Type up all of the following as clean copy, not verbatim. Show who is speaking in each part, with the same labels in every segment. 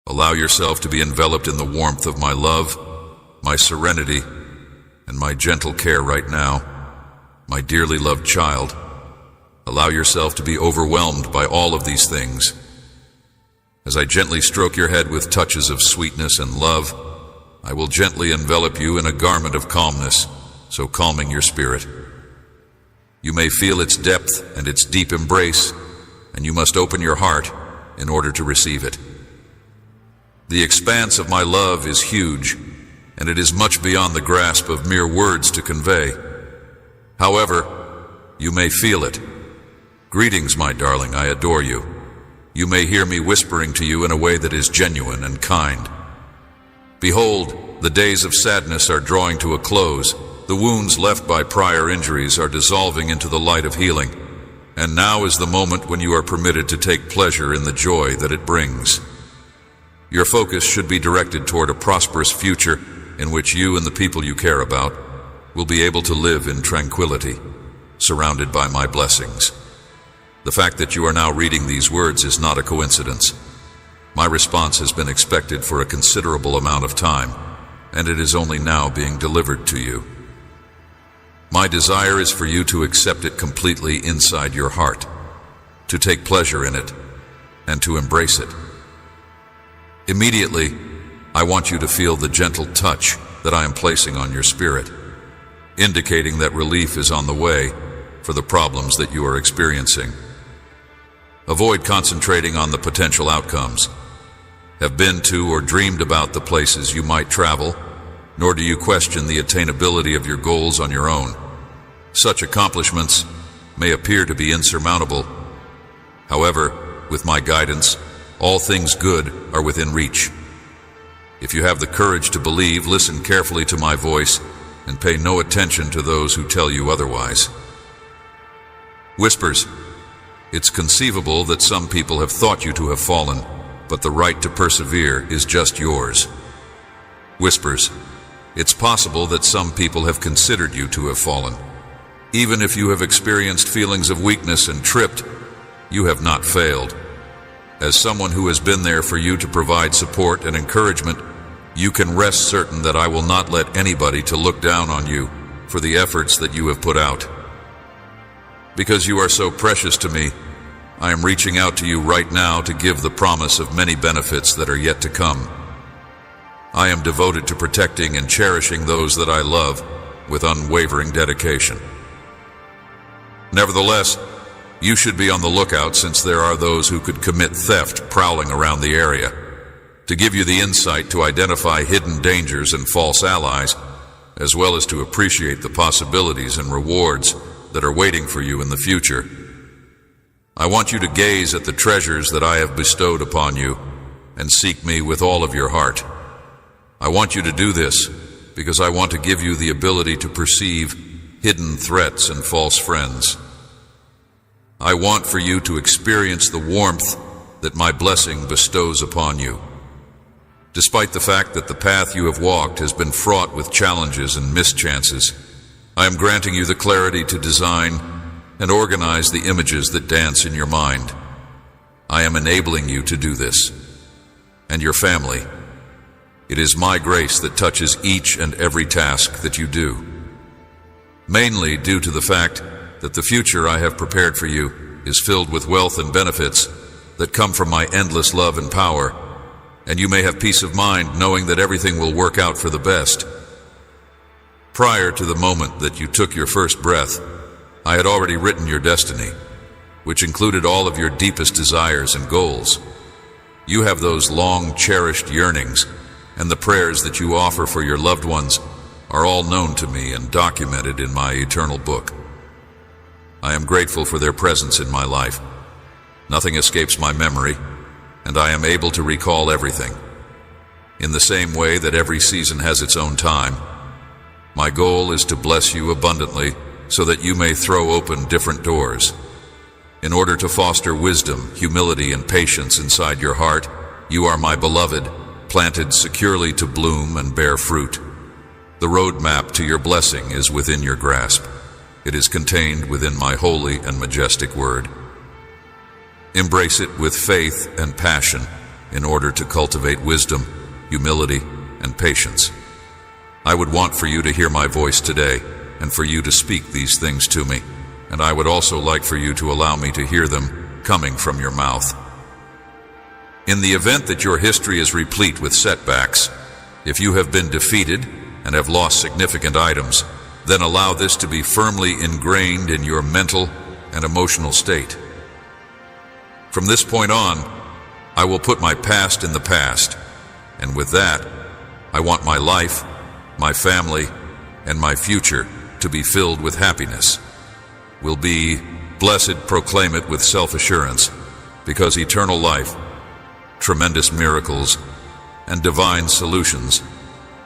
Speaker 1: Allow yourself to be enveloped in the warmth of my love, my serenity, and my gentle care right now. My dearly loved child, allow yourself to be overwhelmed by all of these things. As I gently stroke your head with touches of sweetness and love, I will gently envelop you in a garment of calmness, so calming your spirit. You may feel its depth and its deep embrace, and you must open your heart in order to receive it. The expanse of my love is huge, and it is much beyond the grasp of mere words to convey. However, you may feel it. Greetings, my darling, I adore you. You may hear me whispering to you in a way that is genuine and kind. Behold, the days of sadness are drawing to a close. The wounds left by prior injuries are dissolving into the light of healing, and now is the moment when you are permitted to take pleasure in the joy that it brings. Your focus should be directed toward a prosperous future in which you and the people you care about will be able to live in tranquility, surrounded by my blessings. The fact that you are now reading these words is not a coincidence. My response has been expected for a considerable amount of time, and it is only now being delivered to you. My desire is for you to accept it completely inside your heart, to take pleasure in it, and to embrace it. Immediately, I want you to feel the gentle touch that I am placing on your spirit, indicating that relief is on the way for the problems that you are experiencing. Avoid concentrating on the potential outcomes. Have been to or dreamed about the places you might travel, nor do you question the attainability of your goals on your own. Such accomplishments may appear to be insurmountable. However, with my guidance, all things good are within reach. If you have the courage to believe, listen carefully to my voice and pay no attention to those who tell you otherwise. Whispers. It's conceivable that some people have thought you to have fallen, but the right to persevere is just yours. Whispers. It's possible that some people have considered you to have fallen. Even if you have experienced feelings of weakness and tripped, you have not failed. As someone who has been there for you to provide support and encouragement, you can rest certain that I will not let anybody to look down on you for the efforts that you have put out. Because you are so precious to me, I am reaching out to you right now to give the promise of many benefits that are yet to come. I am devoted to protecting and cherishing those that I love with unwavering dedication. Nevertheless, you should be on the lookout, since there are those who could commit theft prowling around the area. To give you the insight to identify hidden dangers and false allies, as well as to appreciate the possibilities and rewards that are waiting for you in the future. I want you to gaze at the treasures that I have bestowed upon you and seek me with all of your heart. I want you to do this because I want to give you the ability to perceive hidden threats and false friends. I want for you to experience the warmth that my blessing bestows upon you. Despite the fact that the path you have walked has been fraught with challenges and mischances, I am granting you the clarity to design and organize the images that dance in your mind. I am enabling you to do this. And your family. It is my grace that touches each and every task that you do. Mainly due to the fact that the future I have prepared for you is filled with wealth and benefits that come from my endless love and power, and you may have peace of mind knowing that everything will work out for the best. Prior to the moment that you took your first breath, I had already written your destiny, which included all of your deepest desires and goals. You have those long cherished yearnings, and the prayers that you offer for your loved ones are all known to me and documented in my eternal book. I am grateful for their presence in my life. Nothing escapes my memory, and I am able to recall everything. In the same way that every season has its own time, my goal is to bless you abundantly so that you may throw open different doors. In order to foster wisdom, humility, and patience inside your heart, you are my beloved, planted securely to bloom and bear fruit. The roadmap to your blessing is within your grasp. It is contained within my holy and majestic word. Embrace it with faith and passion, in order to cultivate wisdom, humility, and patience. I would want for you to hear my voice today, and for you to speak these things to me, and I would also like for you to allow me to hear them coming from your mouth. In the event that your history is replete with setbacks, if you have been defeated and have lost significant items, then allow this to be firmly ingrained in your mental and emotional state. From this point on, I will put my past in the past, and with that, I want my life, my family, and my future to be filled with happiness. Will be, blessed, proclaim it with self-assurance, because eternal life, tremendous miracles, and divine solutions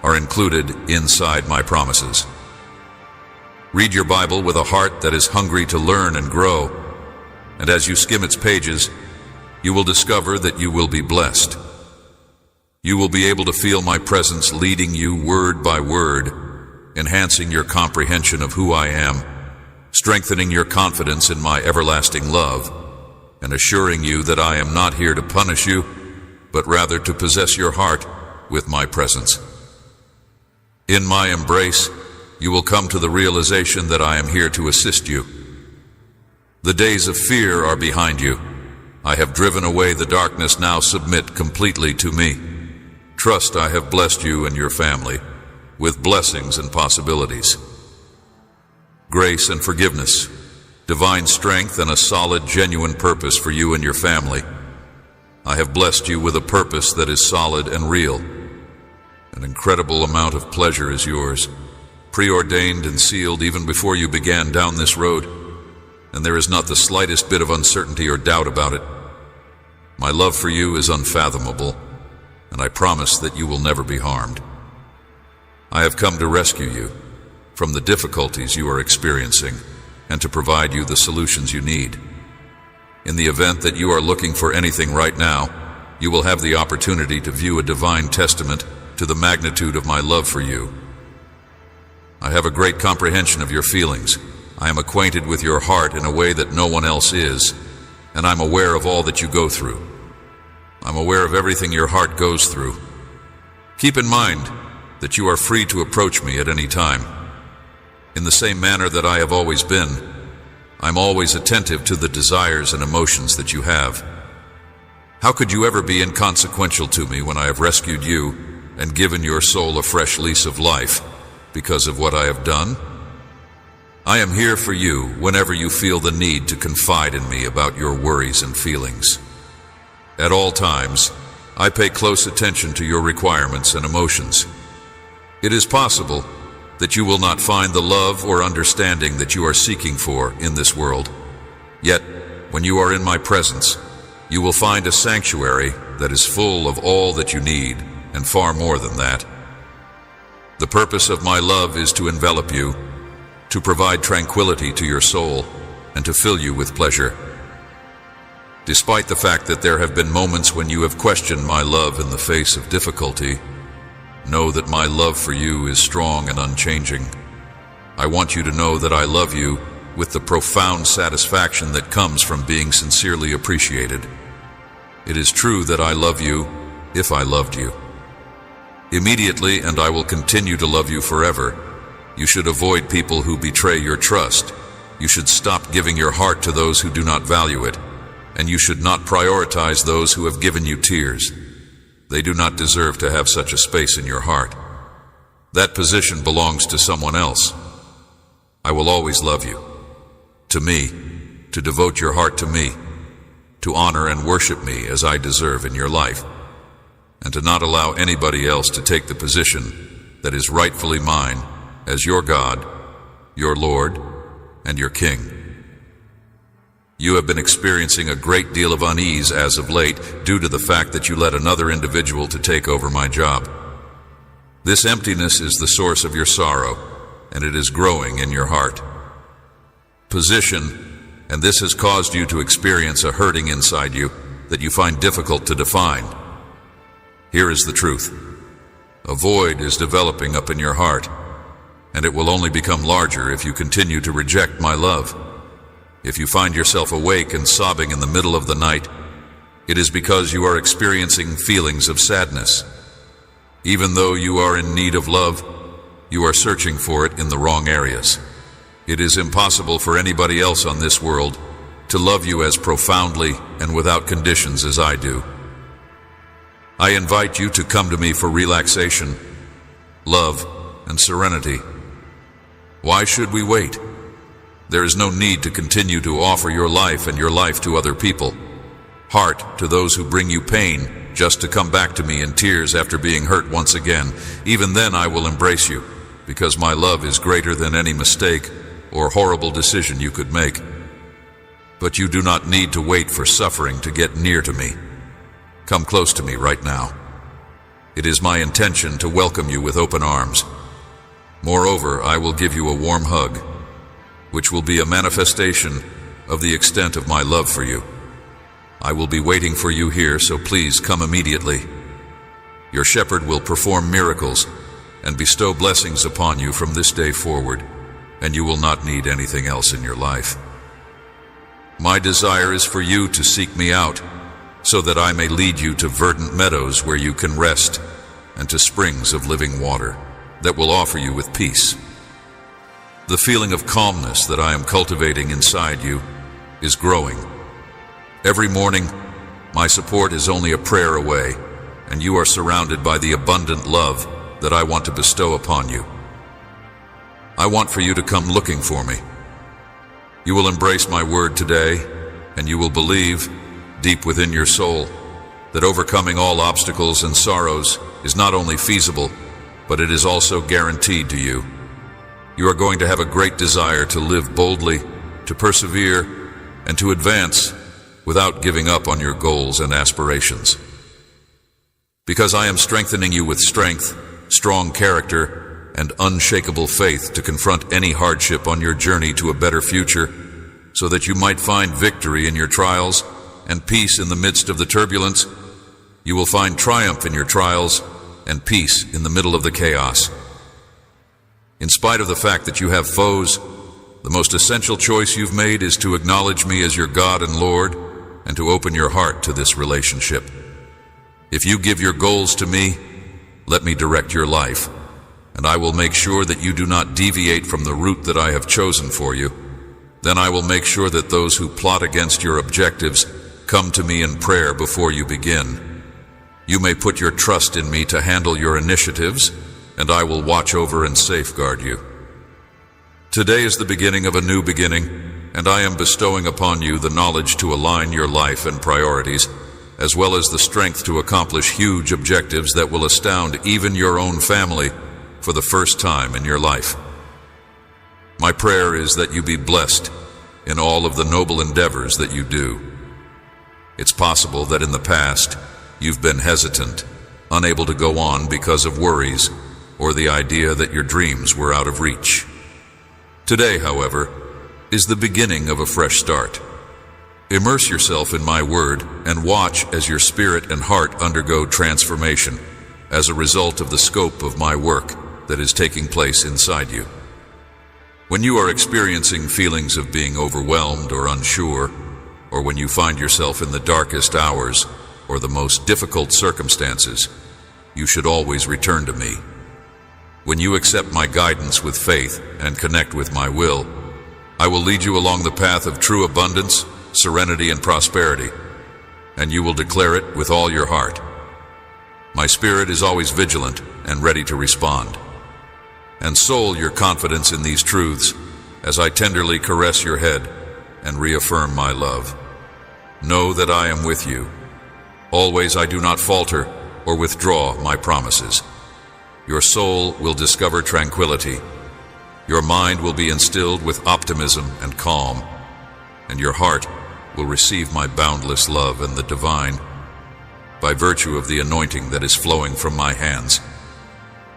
Speaker 1: are included inside my promises. Read your Bible with a heart that is hungry to learn and grow, and as you skim its pages, you will discover that you will be blessed. You will be able to feel my presence leading you word by word, enhancing your comprehension of who I am, strengthening your confidence in my everlasting love, and assuring you that I am not here to punish you, but rather to possess your heart with my presence. In my embrace, you will come to the realization that I am here to assist you. The days of fear are behind you. I have driven away the darkness. Now submit completely to me. Trust I have blessed you and your family with blessings and possibilities. Grace and forgiveness, divine strength, and a solid, genuine purpose for you and your family. I have blessed you with a purpose that is solid and real. An incredible amount of pleasure is yours, preordained and sealed even before you began down this road, and there is not the slightest bit of uncertainty or doubt about it. My love for you is unfathomable, and I promise that you will never be harmed. I have come to rescue you from the difficulties you are experiencing and to provide you the solutions you need. In the event that you are looking for anything right now, you will have the opportunity to view a divine testament to the magnitude of my love for you. I have a great comprehension of your feelings. I am acquainted with your heart in a way that no one else is, and I'm aware of all that you go through. I'm aware of everything your heart goes through. Keep in mind that you are free to approach me at any time. In the same manner that I have always been, I'm always attentive to the desires and emotions that you have. How could you ever be inconsequential to me when I have rescued you and given your soul a fresh lease of life because of what I have done? I am here for you whenever you feel the need to confide in me about your worries and feelings. At all times, I pay close attention to your requirements and emotions. It is possible that you will not find the love or understanding that you are seeking for in this world. Yet, when you are in my presence, you will find a sanctuary that is full of all that you need, and far more than that. The purpose of my love is to envelop you, to provide tranquility to your soul, and to fill you with pleasure. Despite the fact that there have been moments when you have questioned my love in the face of difficulty, know that my love for you is strong and unchanging. I want you to know that I love you with the profound satisfaction that comes from being sincerely appreciated. It is true that I love you if I loved you. Immediately, and I will continue to love you forever, you should avoid people who betray your trust. You should stop giving your heart to those who do not value it, and you should not prioritize those who have given you tears. They do not deserve to have such a space in your heart. That position belongs to someone else. I will always love you. To me, to devote your heart to me, to honor and worship me as I deserve in your life, and to not allow anybody else to take the position that is rightfully mine as your God, your Lord, and your King. You have been experiencing a great deal of unease as of late due to the fact that you let another individual to take over my job. This emptiness is the source of your sorrow, and it is growing in your heart. Position, and this has caused you to experience a hurting inside you that you find difficult to define. Here is the truth. A void is developing up in your heart, and it will only become larger if you continue to reject my love. If you find yourself awake and sobbing in the middle of the night, It is because you are experiencing feelings of sadness. Even though you are in need of love, you are searching for it in the wrong areas. It is impossible for anybody else on this world to love you as profoundly and without conditions as I do. I invite you to come to me for relaxation, love, and serenity. Why should we wait? There is no need to continue to offer your life and your life to other people. Heart to those who bring you pain, just to come back to me in tears after being hurt once again. Even then I will embrace you, because my love is greater than any mistake or horrible decision you could make. But you do not need to wait for suffering to get near to me. Come close to me right now. It is my intention to welcome you with open arms. Moreover, I will give you a warm hug, which will be a manifestation of the extent of my love for you. I will be waiting for you here, so please come immediately. Your shepherd will perform miracles and bestow blessings upon you from this day forward, and you will not need anything else in your life. My desire is for you to seek me out, so that I may lead you to verdant meadows where you can rest, and to springs of living water that will offer you with peace. The feeling of calmness that I am cultivating inside you is growing. Every morning, my support is only a prayer away, and you are surrounded by the abundant love that I want to bestow upon you. I want for you to come looking for me. You will embrace my word today, and you will believe, deep within your soul, that overcoming all obstacles and sorrows is not only feasible, but it is also guaranteed to you. You are going to have a great desire to live boldly, to persevere, and to advance without giving up on your goals and aspirations. Because I am strengthening you with strength, strong character, and unshakable faith to confront any hardship on your journey to a better future, so that you might find victory in your trials and peace in the midst of the turbulence. You will find triumph in your trials and peace in the middle of the chaos. In spite of the fact that you have foes, the most essential choice you've made is to acknowledge me as your God and Lord, and to open your heart to this relationship. If you give your goals to me, let me direct your life, and I will make sure that you do not deviate from the route that I have chosen for you. Then I will make sure that those who plot against your objectives come to me in prayer before you begin. You may put your trust in me to handle your initiatives, and I will watch over and safeguard you. Today is the beginning of a new beginning, and I am bestowing upon you the knowledge to align your life and priorities, as well as the strength to accomplish huge objectives that will astound even your own family for the first time in your life. My prayer is that you be blessed in all of the noble endeavors that you do. It's possible that in the past you've been hesitant, unable to go on because of worries or the idea that your dreams were out of reach. Today, however, is the beginning of a fresh start. Immerse yourself in my word and watch as your spirit and heart undergo transformation as a result of the scope of my work that is taking place inside you. When you are experiencing feelings of being overwhelmed or unsure, or when you find yourself in the darkest hours or the most difficult circumstances, you should always return to me. When you accept my guidance with faith and connect with my will, I will lead you along the path of true abundance, serenity, and prosperity, and you will declare it with all your heart. My spirit is always vigilant and ready to respond. Ensole your confidence in these truths as I tenderly caress your head and reaffirm my love. Know that I am with you. Always I do not falter or withdraw my promises. Your soul will discover tranquility. Your mind will be instilled with optimism and calm, and your heart will receive my boundless love and the divine by virtue of the anointing that is flowing from my hands.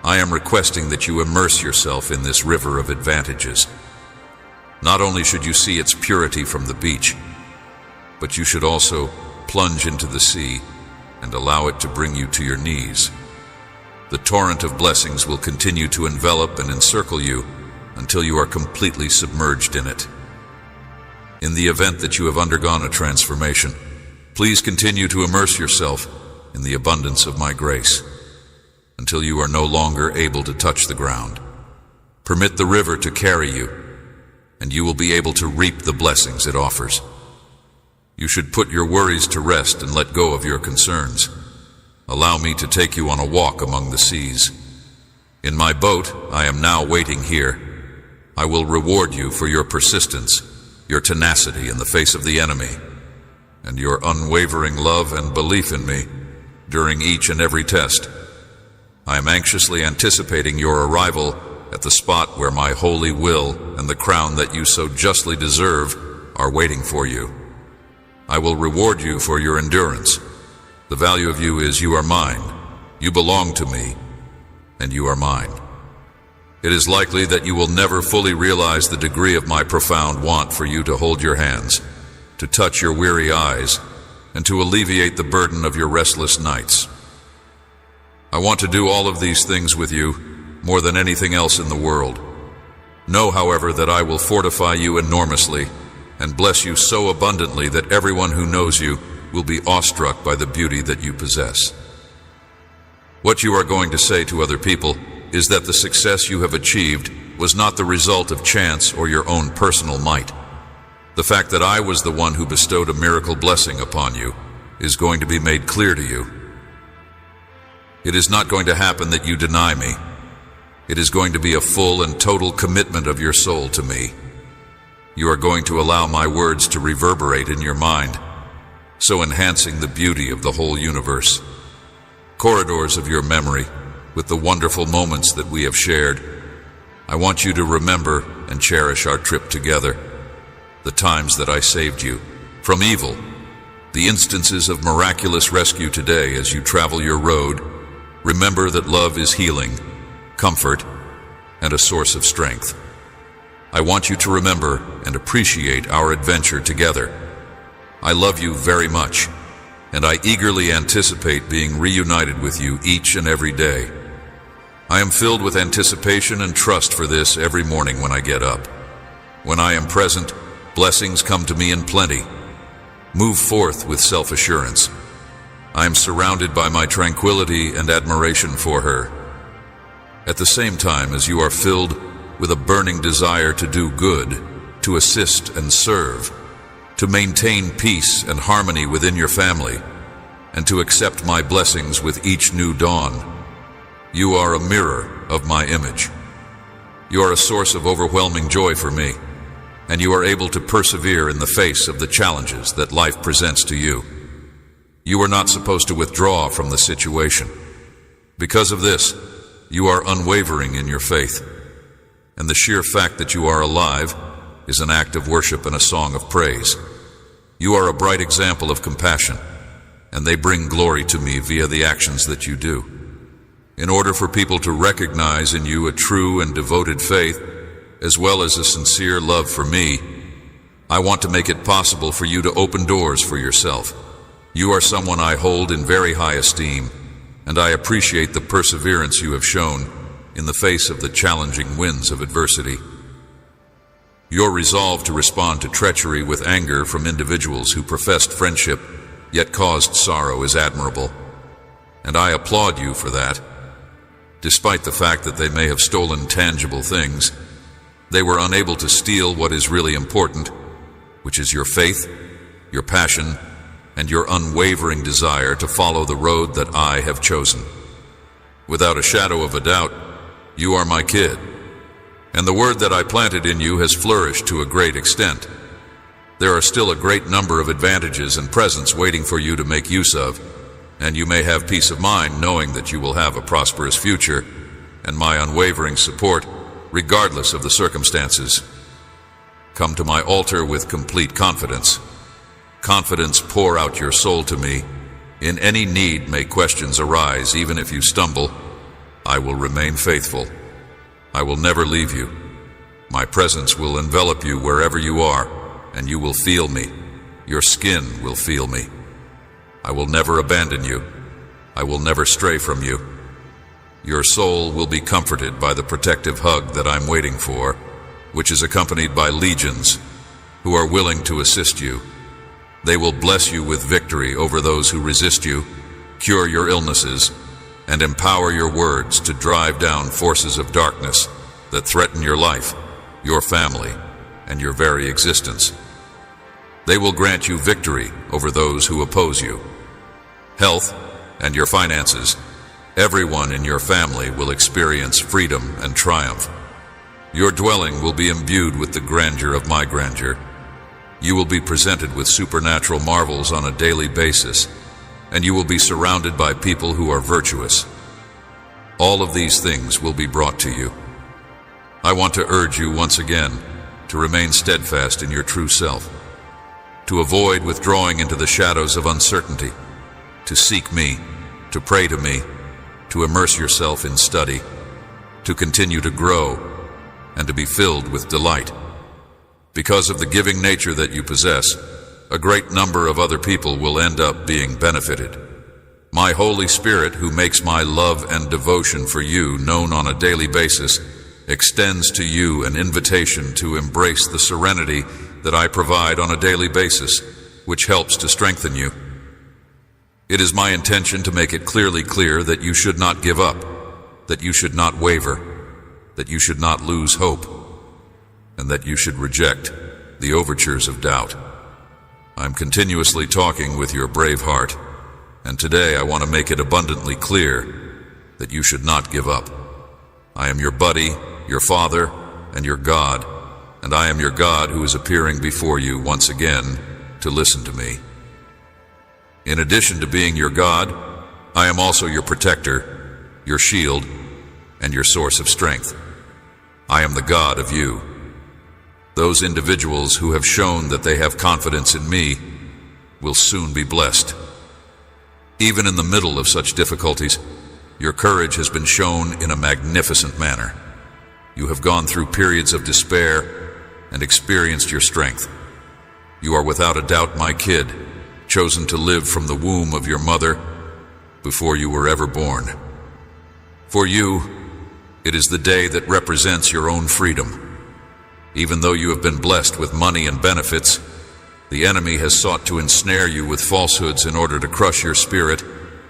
Speaker 1: I am requesting that you immerse yourself in this river of advantages. Not only should you see its purity from the beach, but you should also plunge into the sea and allow it to bring you to your knees. The torrent of blessings will continue to envelop and encircle you until you are completely submerged in it. In the event that you have undergone a transformation, Please continue to immerse yourself in the abundance of my grace until you are no longer able to touch the ground. Permit the river to carry you, and you will be able to reap the blessings it offers. You should put your worries to rest and let go of your concerns. Allow me to take you on a walk among the seas. In my boat, I am now waiting here. I will reward you for your persistence, your tenacity in the face of the enemy, and your unwavering love and belief in me during each and every test. I am anxiously anticipating your arrival at the spot where my holy will and the crown that you so justly deserve are waiting for you. I will reward you for your endurance. The value of you is you are mine, you belong to me, and you are mine. It is likely that you will never fully realize the degree of my profound want for you to hold your hands, to touch your weary eyes, and to alleviate the burden of your restless nights. I want to do all of these things with you more than anything else in the world. Know, however, that I will fortify you enormously and bless you so abundantly that everyone who knows you will be awestruck by the beauty that you possess. What you are going to say to other people is that the success you have achieved was not the result of chance or your own personal might. The fact that I was the one who bestowed a miracle blessing upon you is going to be made clear to you. It is not going to happen that you deny me. It is going to be a full and total commitment of your soul to me. You are going to allow my words to reverberate in your mind, so enhancing the beauty of the whole universe. Corridors of your memory, with the wonderful moments that we have shared, I want you to remember and cherish our trip together, the times that I saved you from evil, the instances of miraculous rescue today as you travel your road. Remember that love is healing, comfort, and a source of strength. I want you to remember and appreciate our adventure together. I love you very much, and I eagerly anticipate being reunited with you each and every day. I am filled with anticipation and trust for this every morning when I get up. When I am present, blessings come to me in plenty. Move forth with self-assurance. I am surrounded by my tranquility and admiration for her. At the same time as you are filled with a burning desire to do good, to assist and serve, to maintain peace and harmony within your family, and to accept my blessings with each new dawn. You are a mirror of my image. You are a source of overwhelming joy for me, and you are able to persevere in the face of the challenges that life presents to you. You are not supposed to withdraw from the situation. Because of this, you are unwavering in your faith, and the sheer fact that you are alive is an act of worship and a song of praise. You are a bright example of compassion, and they bring glory to me via the actions that you do. In order for people to recognize in you a true and devoted faith, as well as a sincere love for me, I want to make it possible for you to open doors for yourself. You are someone I hold in very high esteem, and I appreciate the perseverance you have shown in the face of the challenging winds of adversity. Your resolve to respond to treachery with anger from individuals who professed friendship yet caused sorrow is admirable, and I applaud you for that. Despite the fact that they may have stolen tangible things, they were unable to steal what is really important, which is your faith, your passion, and your unwavering desire to follow the road that I have chosen. Without a shadow of a doubt, you are my kid, and the word that I planted in you has flourished to a great extent. There are still a great number of advantages and presents waiting for you to make use of, and you may have peace of mind knowing that you will have a prosperous future and my unwavering support regardless of the circumstances. Come to my altar with complete confidence. Confidence, pour out your soul to me. In any need may questions arise, even if you stumble. I will remain faithful. I will never leave you. My presence will envelop you wherever you are, and you will feel me. Your skin will feel me. I will never abandon you. I will never stray from you. Your soul will be comforted by the protective hug that I'm waiting for, which is accompanied by legions who are willing to assist you. They will bless you with victory over those who resist you, cure your illnesses, and empower your words to drive down forces of darkness that threaten your life, your family, and your very existence. They will grant you victory over those who oppose you. Health and your finances, everyone in your family will experience freedom and triumph. Your dwelling will be imbued with the grandeur of my grandeur. You will be presented with supernatural marvels on a daily basis, and you will be surrounded by people who are virtuous. All of these things will be brought to you. I want to urge you once again to remain steadfast in your true self, to avoid withdrawing into the shadows of uncertainty, to seek me, to pray to me, to immerse yourself in study, to continue to grow, and to be filled with delight. Because of the giving nature that you possess, a great number of other people will end up being benefited. My Holy Spirit, who makes my love and devotion for you known on a daily basis, extends to you an invitation to embrace the serenity that I provide on a daily basis, which helps to strengthen you. It is my intention to make it clearly clear that you should not give up, that you should not waver, that you should not lose hope, and that you should reject the overtures of doubt. I'm continuously talking with your brave heart, and today I want to make it abundantly clear that you should not give up. I am your buddy, your father, and your God, and I am your God who is appearing before you once again to listen to me. In addition to being your God, I am also your protector, your shield, and your source of strength. I am the God of you. Those individuals who have shown that they have confidence in me will soon be blessed. Even in the middle of such difficulties, your courage has been shown in a magnificent manner. You have gone through periods of despair and experienced your strength. You are without a doubt my kid, chosen to live from the womb of your mother before you were ever born. For you, it is the day that represents your own freedom. Even though you have been blessed with money and benefits, the enemy has sought to ensnare you with falsehoods in order to crush your spirit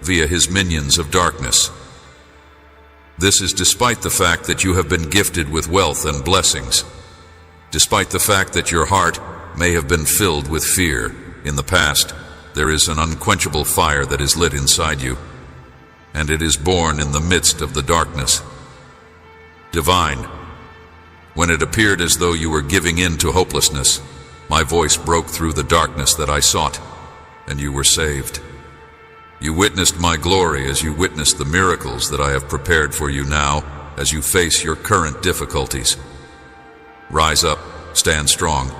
Speaker 1: via his minions of darkness. This is despite the fact that you have been gifted with wealth and blessings, despite the fact that your heart may have been filled with fear. In the past, there is an unquenchable fire that is lit inside you, and it is born in the midst of the darkness. Divine, when it appeared as though you were giving in to hopelessness, my voice broke through the darkness that I sought, and you were saved. You witnessed my glory as you witnessed the miracles that I have prepared for you now as you face your current difficulties. Rise up, stand strong,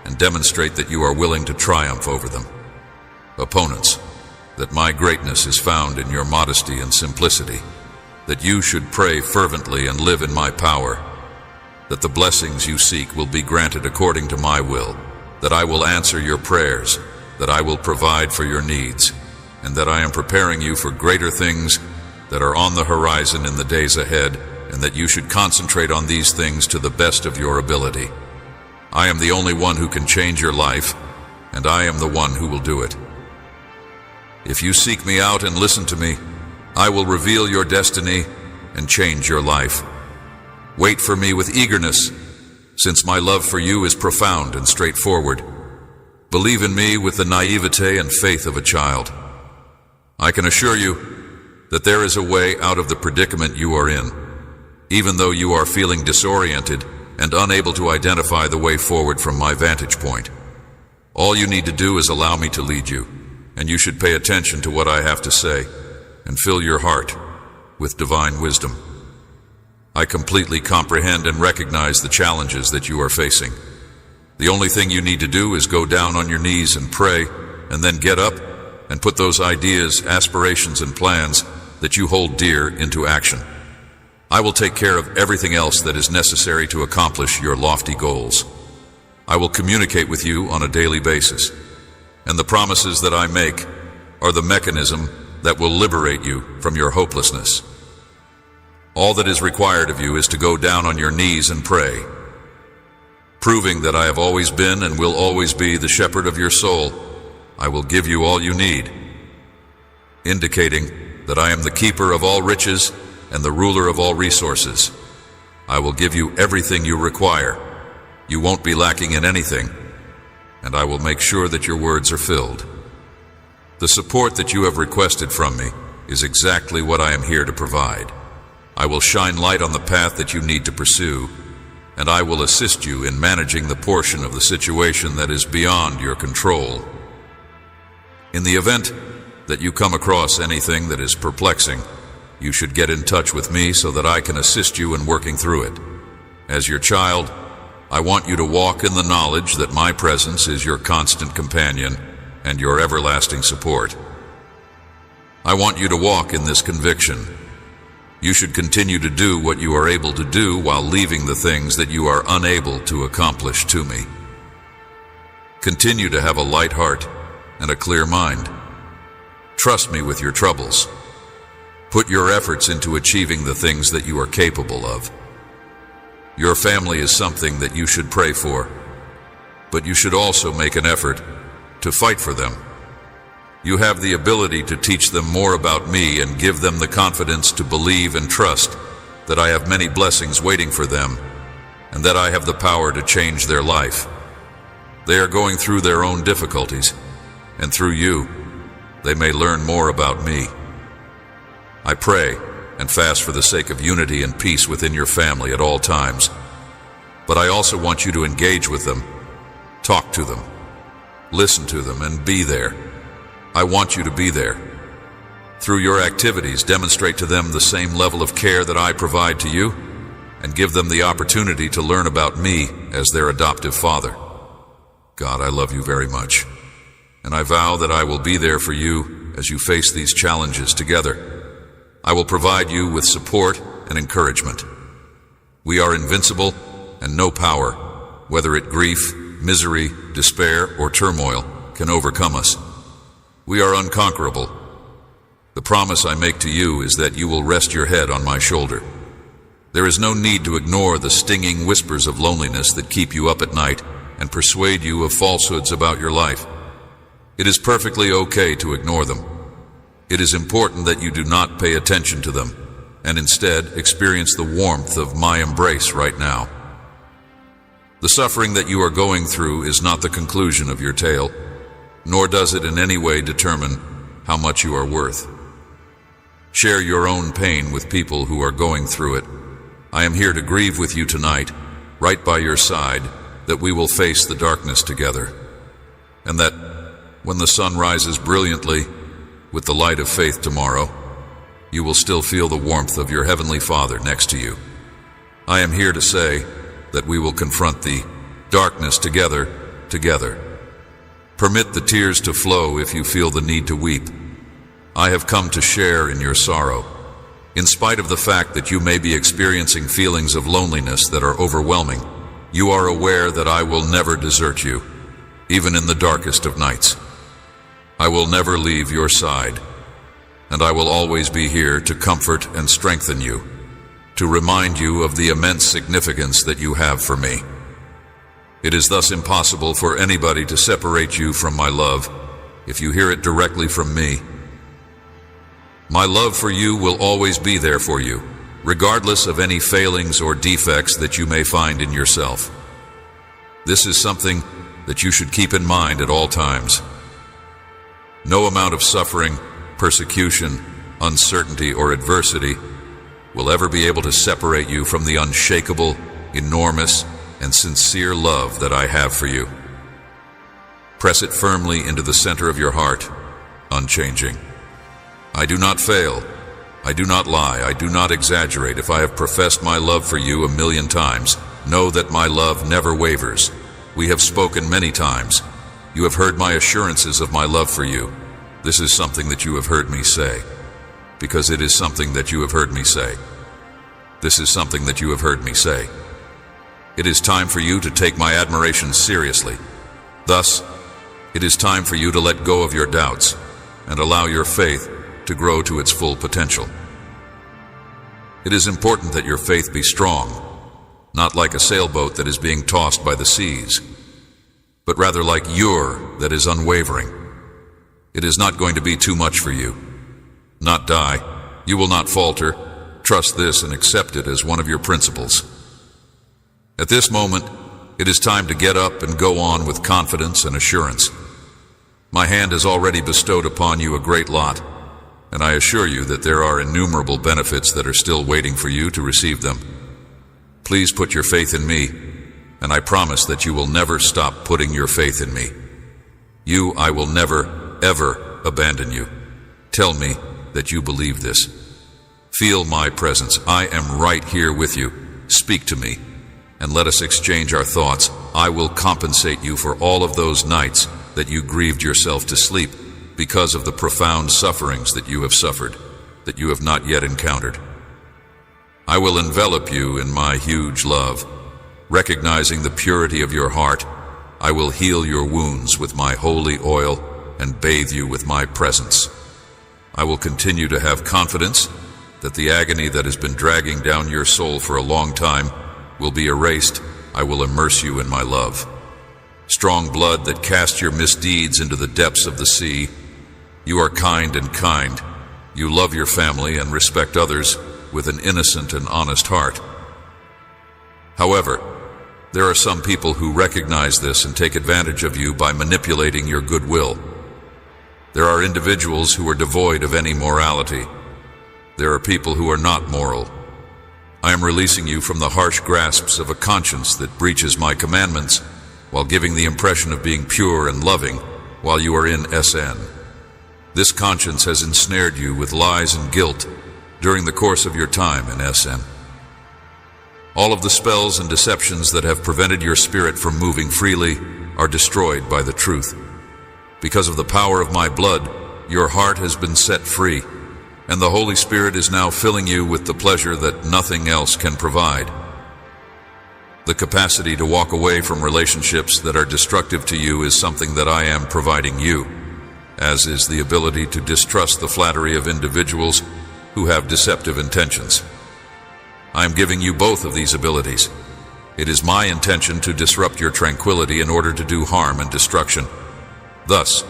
Speaker 1: and demonstrate that you are willing to triumph over them. Opponents, that my greatness is found in your modesty and simplicity, that you should pray fervently and live in my power, that the blessings you seek will be granted according to my will, that I will answer your prayers, that I will provide for your needs, and that I am preparing you for greater things that are on the horizon in the days ahead, and that you should concentrate on these things to the best of your ability. I am the only one who can change your life, and I am the one who will do it. If you seek me out and listen to me, I will reveal your destiny and change your life. Wait for me with eagerness, since my love for you is profound and straightforward. Believe in me with the naivete and faith of a child. I can assure you that there is a way out of the predicament you are in, even though you are feeling disoriented and unable to identify the way forward from my vantage point. All you need to do is allow me to lead you, and you should pay attention to what I have to say and fill your heart with divine wisdom. I completely comprehend and recognize the challenges that you are facing. The only thing you need to do is go down on your knees and pray, and then get up and put those ideas, aspirations, and plans that you hold dear into action. I will take care of everything else that is necessary to accomplish your lofty goals. I will communicate with you on a daily basis, and the promises that I make are the mechanism that will liberate you from your hopelessness. All that is required of you is to go down on your knees and pray, proving that I have always been and will always be the shepherd of your soul, I will give you all you need, indicating that I am the keeper of all riches and the ruler of all resources. I will give you everything you require. You won't be lacking in anything, and I will make sure that your words are filled. The support that you have requested from me is exactly what I am here to provide. I will shine light on the path that you need to pursue, and I will assist you in managing the portion of the situation that is beyond your control. In the event that you come across anything that is perplexing, you should get in touch with me so that I can assist you in working through it. As your child, I want you to walk in the knowledge that my presence is your constant companion and your everlasting support. I want you to walk in this conviction. You should continue to do what you are able to do while leaving the things that you are unable to accomplish to me. Continue to have a light heart and a clear mind. Trust me with your troubles. Put your efforts into achieving the things that you are capable of. Your family is something that you should pray for, but you should also make an effort to fight for them. You have the ability to teach them more about me and give them the confidence to believe and trust that I have many blessings waiting for them and that I have the power to change their life. They are going through their own difficulties, and through you, they may learn more about me. I pray and fast for the sake of unity and peace within your family at all times, but I also want you to engage with them, talk to them, listen to them, and be there. I want you to be there. Through your activities, demonstrate to them the same level of care that I provide to you, and give them the opportunity to learn about me as their adoptive father. God, I love you very much, and I vow that I will be there for you as you face these challenges together. I will provide you with support and encouragement. We are invincible, and no power, whether it grief, misery, despair, or turmoil, can overcome us. We are unconquerable. The promise I make to you is that you will rest your head on my shoulder. There is no need to ignore the stinging whispers of loneliness that keep you up at night and persuade you of falsehoods about your life. It is perfectly okay to ignore them. It is important that you do not pay attention to them, and instead experience the warmth of my embrace right now. The suffering that you are going through is not the conclusion of your tale, nor does it in any way determine how much you are worth. Share your own pain with people who are going through it. I am here to grieve with you tonight, right by your side, that we will face the darkness together, and that when the sun rises brilliantly with the light of faith tomorrow, you will still feel the warmth of your Heavenly Father next to you. I am here to say that we will confront the darkness together. Permit the tears to flow if you feel the need to weep. I have come to share in your sorrow. In spite of the fact that you may be experiencing feelings of loneliness that are overwhelming, you are aware that I will never desert you, even in the darkest of nights. I will never leave your side, and I will always be here to comfort and strengthen you, to remind you of the immense significance that you have for me. It is thus impossible for anybody to separate you from my love if you hear it directly from me. My love for you will always be there for you, regardless of any failings or defects that you may find in yourself. This is something that you should keep in mind at all times. No amount of suffering, persecution, uncertainty, or adversity will ever be able to separate you from the unshakable, enormous, and sincere love that I have for you. Press it firmly into the center of your heart, unchanging. I do not fail. I do not lie. I do not exaggerate. If I have professed my love for you 1,000,000 times, know that my love never wavers. We have spoken many times. You have heard my assurances of my love for you. This is something that you have heard me say, because it is something that you have heard me say. This is something that you have heard me say. It is time for you to take my admiration seriously. Thus, it is time for you to let go of your doubts and allow your faith to grow to its full potential. It is important that your faith be strong, not like a sailboat that is being tossed by the seas, but rather like that is unwavering. It is not going to be too much for you. Not die. You will not falter. Trust this and accept it as one of your principles. At this moment, it is time to get up and go on with confidence and assurance. My hand has already bestowed upon you a great lot, and I assure you that there are innumerable benefits that are still waiting for you to receive them. Please put your faith in me, and I promise that you will never stop putting your faith in me. I will never, ever abandon you. Tell me that you believe this. Feel my presence. I am right here with you. Speak to me, and let us exchange our thoughts. I will compensate you for all of those nights that you grieved yourself to sleep because of the profound sufferings that you have suffered, that you have not yet encountered. I will envelop you in my huge love. Recognizing the purity of your heart, I will heal your wounds with my holy oil and bathe you with my presence. I will continue to have confidence that the agony that has been dragging down your soul for a long time will be erased. I will immerse you in my love. Strong blood that cast your misdeeds into the depths of the sea. You are kind and kind. You love your family and respect others with an innocent and honest heart. However, there are some people who recognize this and take advantage of you by manipulating your goodwill. There are individuals who are devoid of any morality. There are people who are not moral. I am releasing you from the harsh grasps of a conscience that breaches my commandments while giving the impression of being pure and loving while you are in SN. This conscience has ensnared you with lies and guilt during the course of your time in SN. All of the spells and deceptions that have prevented your spirit from moving freely are destroyed by the truth. Because of the power of my blood, your heart has been set free, and the Holy Spirit is now filling you with the pleasure that nothing else can provide. The capacity to walk away from relationships that are destructive to you is something that I am providing you, as is the ability to distrust the flattery of individuals who have deceptive intentions. I am giving you both of these abilities. It is my intention to disrupt your tranquility in order to do harm and destruction. Thus,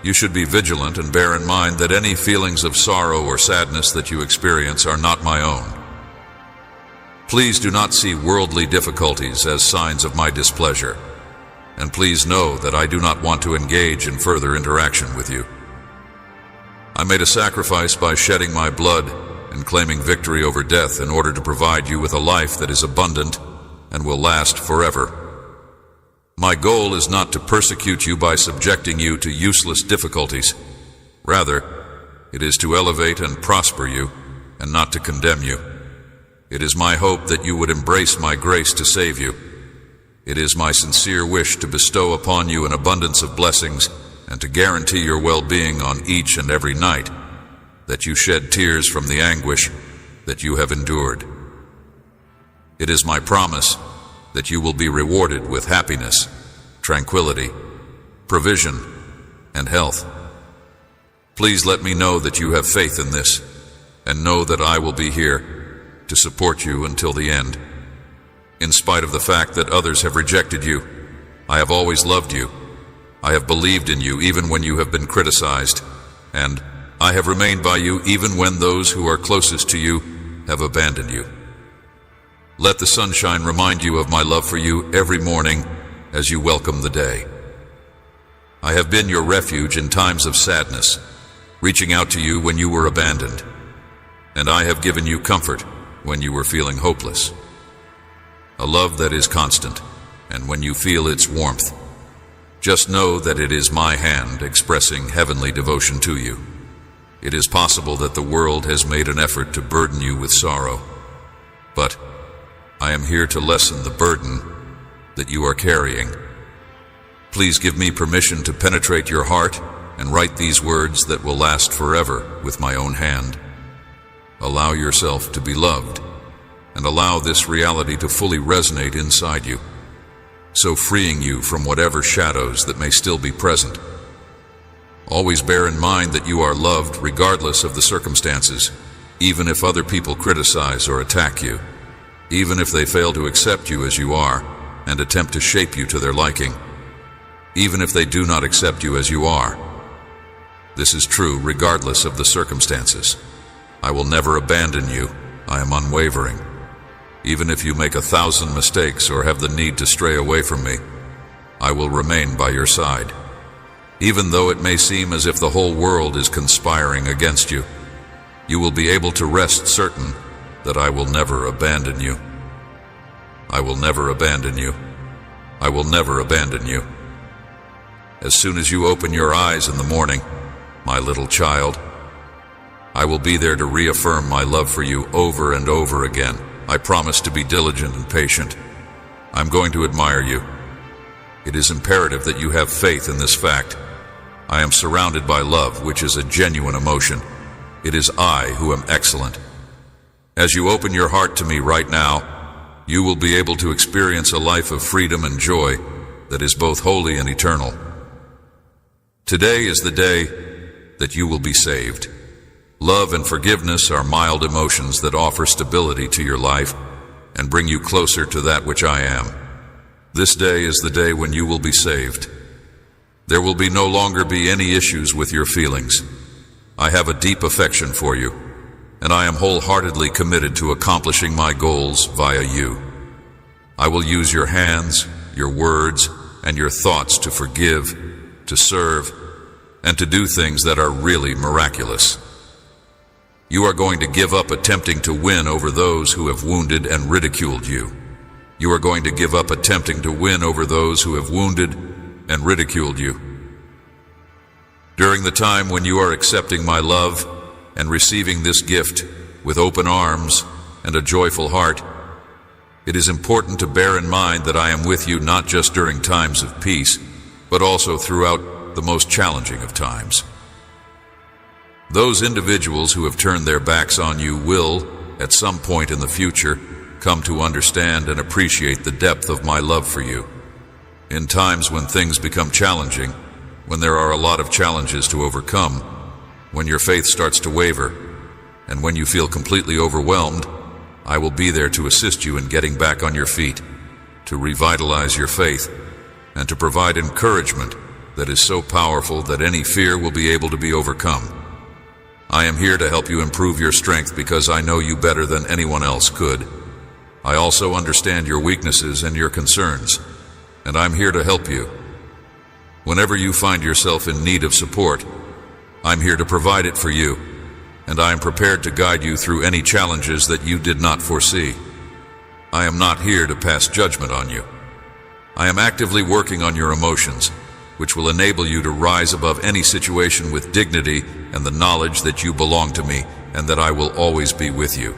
Speaker 1: you should be vigilant and bear in mind that any feelings of sorrow or sadness that you experience are not my own. Please do not see worldly difficulties as signs of my displeasure, and please know that I do not want to engage in further interaction with you. I made a sacrifice by shedding my blood and claiming victory over death in order to provide you with a life that is abundant and will last forever. My goal is not to persecute you by subjecting you to useless difficulties. Rather, it is to elevate and prosper you and not to condemn you. It is my hope that you would embrace my grace to save you. It is my sincere wish to bestow upon you an abundance of blessings and to guarantee your well-being on each and every night, that you shed tears from the anguish that you have endured. It is my promise that you will be rewarded with happiness, tranquility, provision, and health. Please let me know that you have faith in this, and know that I will be here to support you until the end. In spite of the fact that others have rejected you, I have always loved you. I have believed in you even when you have been criticized, and I have remained by you even when those who are closest to you have abandoned you. Let the sunshine remind you of my love for you every morning as you welcome the day. I have been your refuge in times of sadness, reaching out to you when you were abandoned, and I have given you comfort when you were feeling hopeless. A love that is constant, and when you feel its warmth, just know that it is my hand expressing heavenly devotion to you. It is possible that the world has made an effort to burden you with sorrow, but I am here to lessen the burden that you are carrying. Please give me permission to penetrate your heart and write these words that will last forever with my own hand. Allow yourself to be loved, and allow this reality to fully resonate inside you, so freeing you from whatever shadows that may still be present. Always bear in mind that you are loved regardless of the circumstances, even if other people criticize or attack you, even if they fail to accept you as you are and attempt to shape you to their liking, even if they do not accept you as you are. This is true regardless of the circumstances. I will never abandon you. I am unwavering. Even if you make 1,000 mistakes or have the need to stray away from me, I will remain by your side. Even though it may seem as if the whole world is conspiring against you, you will be able to rest certain that I will never abandon you. I will never abandon you. I will never abandon you. As soon as you open your eyes in the morning, my little child, I will be there to reaffirm my love for you over and over again. I promise to be diligent and patient. I'm going to admire you. It is imperative that you have faith in this fact. I am surrounded by love, which is a genuine emotion. It is I who am excellent. As you open your heart to me right now, you will be able to experience a life of freedom and joy that is both holy and eternal. Today is the day that you will be saved. Love and forgiveness are mild emotions that offer stability to your life and bring you closer to that which I am. This day is the day when you will be saved. There will no longer be any issues with your feelings. I have a deep affection for you, and I am wholeheartedly committed to accomplishing my goals via you. I will use your hands, your words, and your thoughts to forgive, to serve, and to do things that are really miraculous. You are going to give up attempting to win over those who have wounded and ridiculed you. You are going to give up attempting to win over those who have wounded and ridiculed you. During the time when you are accepting my love and receiving this gift with open arms and a joyful heart, it is important to bear in mind that I am with you not just during times of peace, but also throughout the most challenging of times. Those individuals who have turned their backs on you will, at some point in the future, come to understand and appreciate the depth of my love for you. In times when things become challenging, when there are a lot of challenges to overcome, when your faith starts to waver, and when you feel completely overwhelmed, I will be there to assist you in getting back on your feet, to revitalize your faith, and to provide encouragement that is so powerful that any fear will be able to be overcome. I am here to help you improve your strength because I know you better than anyone else could. I also understand your weaknesses and your concerns, and I'm here to help you. Whenever you find yourself in need of support, I'm here to provide it for you, and I am prepared to guide you through any challenges that you did not foresee. I am not here to pass judgment on you. I am actively working on your emotions, which will enable you to rise above any situation with dignity and the knowledge that you belong to me and that I will always be with you.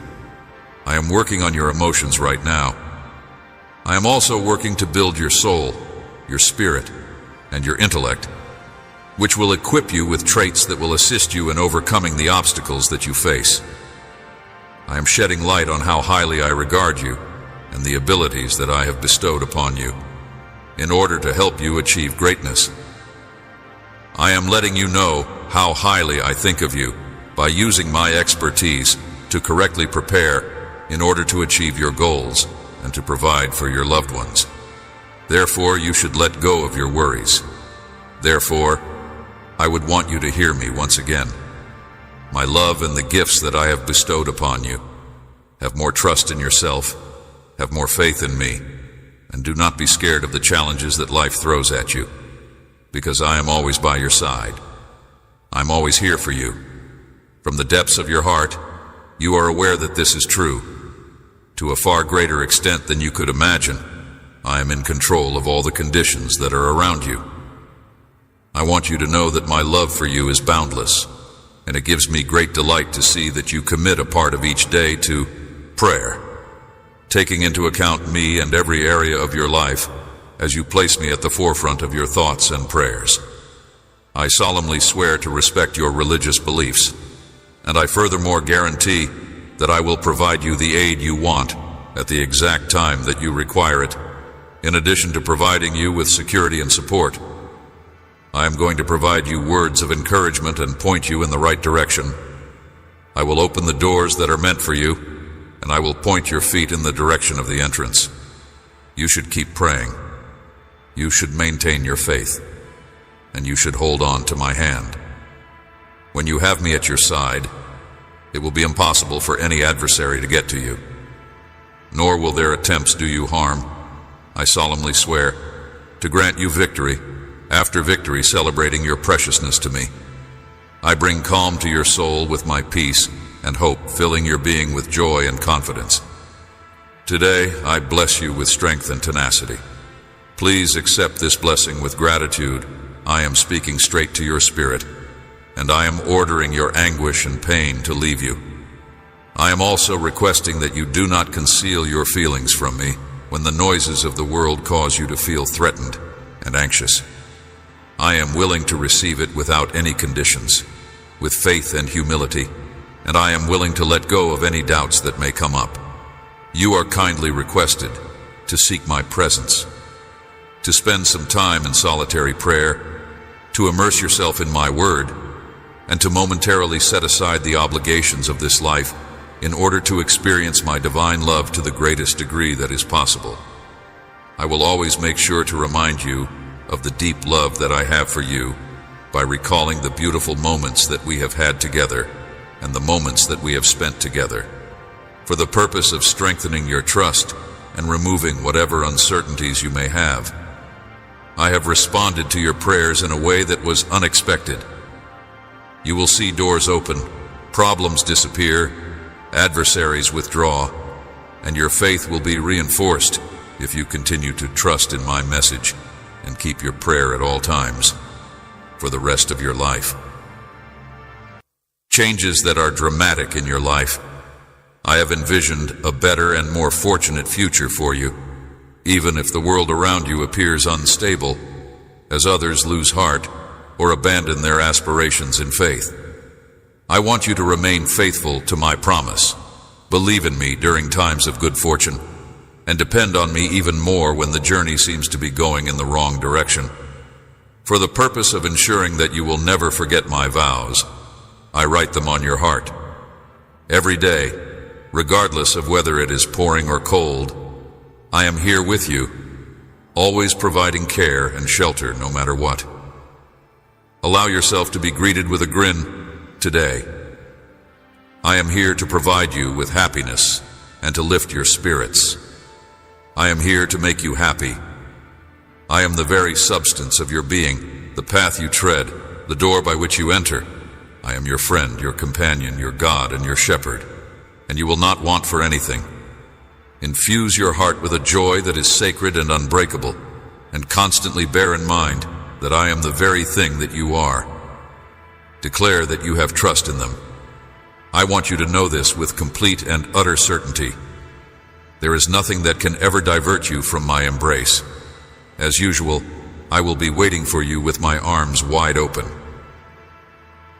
Speaker 1: I am working on your emotions right now. I am also working to build your soul, your spirit, and your intellect, which will equip you with traits that will assist you in overcoming the obstacles that you face. I am shedding light on how highly I regard you and the abilities that I have bestowed upon you in order to help you achieve greatness. I am letting you know how highly I think of you by using my expertise to correctly prepare in order to achieve your goals and to provide for your loved ones. Therefore, you should let go of your worries. Therefore, I would want you to hear me once again. My love and the gifts that I have bestowed upon you. Have more trust in yourself, have more faith in me, and do not be scared of the challenges that life throws at you, because I am always by your side. I'm always here for you. From the depths of your heart, you are aware that this is true. To a far greater extent than you could imagine, I am in control of all the conditions that are around you. I want you to know that my love for you is boundless, and it gives me great delight to see that you commit a part of each day to prayer, taking into account me and every area of your life as you place me at the forefront of your thoughts and prayers. I solemnly swear to respect your religious beliefs, and I furthermore guarantee that I will provide you the aid you want at the exact time that you require it, in addition to providing you with security and support. I am going to provide you words of encouragement and point you in the right direction. I will open the doors that are meant for you, and I will point your feet in the direction of the entrance. You should keep praying. You should maintain your faith, and you should hold on to my hand. When you have me at your side, it will be impossible for any adversary to get to you. Nor will their attempts do you harm. I solemnly swear to grant you victory, after victory celebrating your preciousness to me. I bring calm to your soul with my peace and hope, filling your being with joy and confidence. Today, I bless you with strength and tenacity. Please accept this blessing with gratitude. I am speaking straight to your spirit, and I am ordering your anguish and pain to leave you. I am also requesting that you do not conceal your feelings from me when the noises of the world cause you to feel threatened and anxious. I am willing to receive it without any conditions, with faith and humility, and I am willing to let go of any doubts that may come up. You are kindly requested to seek my presence, to spend some time in solitary prayer, to immerse yourself in my word, and to momentarily set aside the obligations of this life in order to experience my divine love to the greatest degree that is possible. I will always make sure to remind you of the deep love that I have for you by recalling the beautiful moments that we have had together and the moments that we have spent together, for the purpose of strengthening your trust and removing whatever uncertainties you may have. I have responded to your prayers in a way that was unexpected. You will see doors open, problems disappear, adversaries withdraw, and your faith will be reinforced if you continue to trust in my message and keep your prayer at all times for the rest of your life. Changes that are dramatic in your life. I have envisioned a better and more fortunate future for you, even if the world around you appears unstable, as others lose heart or abandon their aspirations in faith. I want you to remain faithful to my promise. Believe in me during times of good fortune, and depend on me even more when the journey seems to be going in the wrong direction. For the purpose of ensuring that you will never forget my vows, I write them on your heart. Every day, regardless of whether it is pouring or cold, I am here with you, always providing care and shelter no matter what. Allow yourself to be greeted with a grin today. I am here to provide you with happiness and to lift your spirits. I am here to make you happy. I am the very substance of your being, the path you tread, the door by which you enter. I am your friend, your companion, your God, and your shepherd, and you will not want for anything. Infuse your heart with a joy that is sacred and unbreakable, and constantly bear in mind that I am the very thing that you are. Declare that you have trust in them. I want you to know this with complete and utter certainty. There is nothing that can ever divert you from my embrace. As usual, I will be waiting for you with my arms wide open.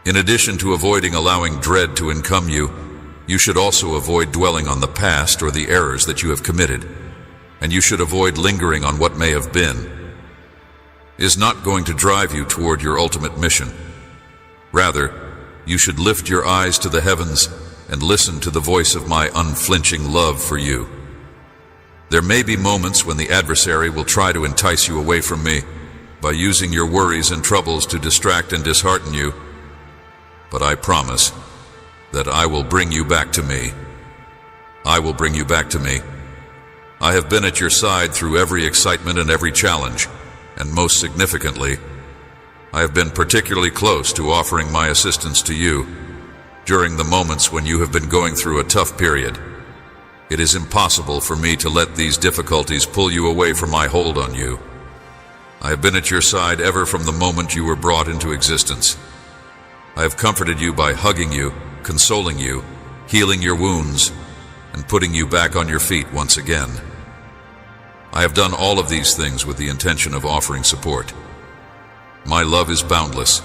Speaker 1: In addition to avoiding allowing dread to encumber you, you should also avoid dwelling on the past or the errors that you have committed, and you should avoid lingering on what may have been. It is not going to drive you toward your ultimate mission. Rather, you should lift your eyes to the heavens and listen to the voice of my unflinching love for you. There may be moments when the adversary will try to entice you away from me by using your worries and troubles to distract and dishearten you, but I promise that I will bring you back to me. I will bring you back to me. I have been at your side through every excitement and every challenge, and most significantly, I have been particularly close to offering my assistance to you during the moments when you have been going through a tough period. It is impossible for me to let these difficulties pull you away from my hold on you. I have been at your side ever from the moment you were brought into existence. I have comforted you by hugging you, consoling you, healing your wounds, and putting you back on your feet once again. I have done all of these things with the intention of offering support. My love is boundless,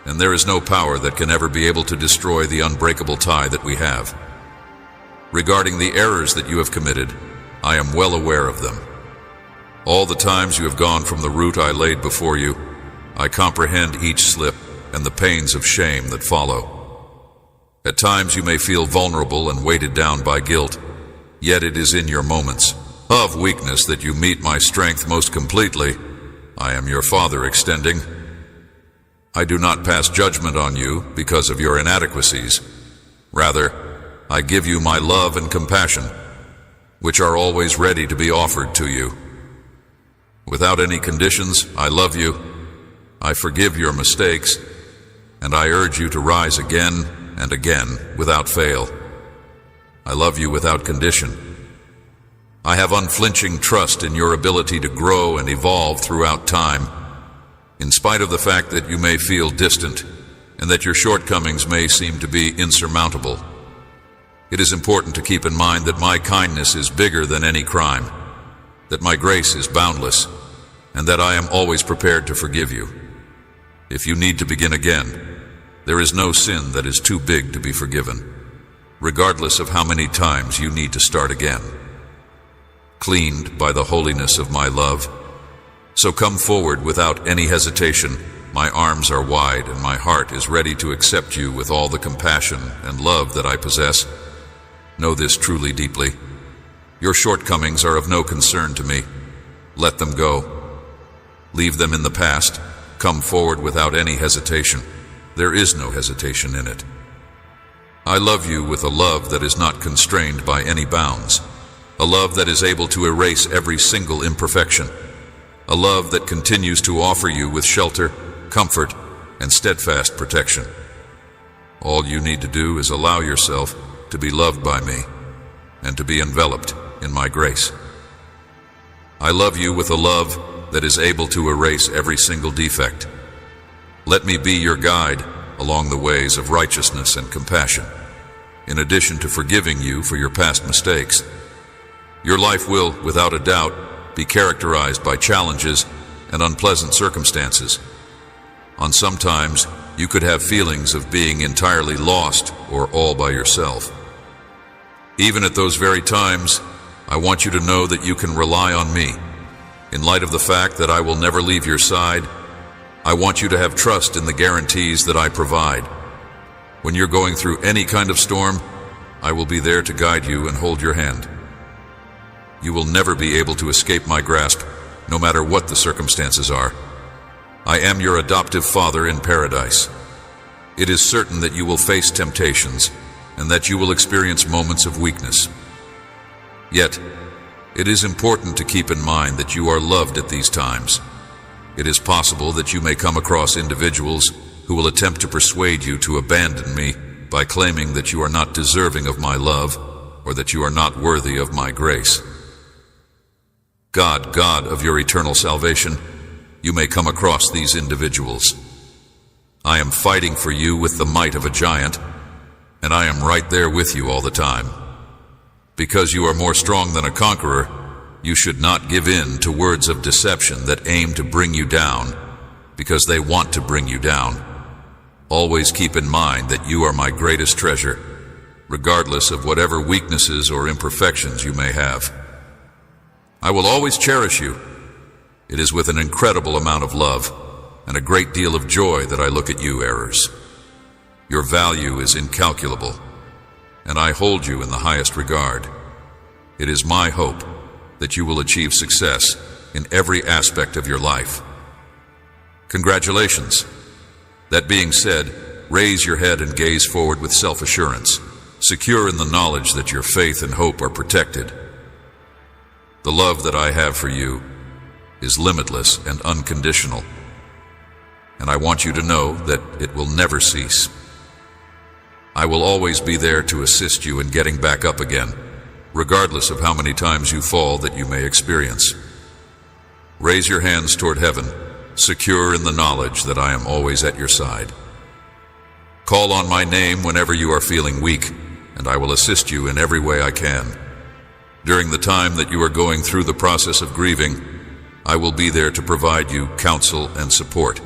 Speaker 1: and there is no power that can ever be able to destroy the unbreakable tie that we have. Regarding the errors that you have committed, I am well aware of them. All the times you have gone from the route I laid before you, I comprehend each slip and the pains of shame that follow. At times you may feel vulnerable and weighted down by guilt, yet it is in your moments of weakness that you meet my strength most completely. I am your Father extending I do not pass judgment on you because of your inadequacies. Rather, I give you my love and compassion, which are always ready to be offered to you. Without any conditions, I love you, I forgive your mistakes, and I urge you to rise again and again without fail. I love you without condition. I have unflinching trust in your ability to grow and evolve throughout time, in spite of the fact that you may feel distant and that your shortcomings may seem to be insurmountable. It is important to keep in mind that my kindness is bigger than any crime, that my grace is boundless, and that I am always prepared to forgive you. If you need to begin again, there is no sin that is too big to be forgiven, regardless of how many times you need to start again. Cleaned by the holiness of my love, so come forward without any hesitation. My arms are wide and my heart is ready to accept you with all the compassion and love that I possess. Know this truly deeply. Your shortcomings are of no concern to me. Let them go. Leave them in the past. Come forward without any hesitation. There is no hesitation in it. I love you with a love that is not constrained by any bounds, a love that is able to erase every single imperfection, a love that continues to offer you with shelter, comfort, and steadfast protection. All you need to do is allow yourself to be loved by me and to be enveloped in my grace. I love you with a love that is able to erase every single defect. Let me be your guide along the ways of righteousness and compassion, in addition to forgiving you for your past mistakes. Your life will, without a doubt, be characterized by challenges and unpleasant circumstances. On some times, you could have feelings of being entirely lost or all by yourself. Even at those very times, I want you to know that you can rely on me. In light of the fact that I will never leave your side, I want you to have trust in the guarantees that I provide. When you're going through any kind of storm, I will be there to guide you and hold your hand. You will never be able to escape my grasp, no matter what the circumstances are. I am your adoptive father in paradise. It is certain that you will face temptations and that you will experience moments of weakness. Yet, it is important to keep in mind that you are loved at these times. It is possible that you may come across individuals who will attempt to persuade you to abandon me by claiming that you are not deserving of my love or that you are not worthy of my grace. God of your eternal salvation, you may come across these individuals. I am fighting for you with the might of a giant, and I am right there with you all the time. Because you are more strong than a conqueror, you should not give in to words of deception that aim to bring you down, because they want to bring you down. Always keep in mind that you are my greatest treasure, regardless of whatever weaknesses or imperfections you may have. I will always cherish you. It is with an incredible amount of love and a great deal of joy that I look at you, errors. Your value is incalculable, and I hold you in the highest regard. It is my hope that you will achieve success in every aspect of your life. Congratulations. That being said, raise your head and gaze forward with self-assurance, secure in the knowledge that your faith and hope are protected. The love that I have for you is limitless and unconditional, and I want you to know that it will never cease. I will always be there to assist you in getting back up again, regardless of how many times you fall that you may experience. Raise your hands toward heaven, secure in the knowledge that I am always at your side. Call on my name whenever you are feeling weak, and I will assist you in every way I can. During the time that you are going through the process of grieving, I will be there to provide you counsel and support.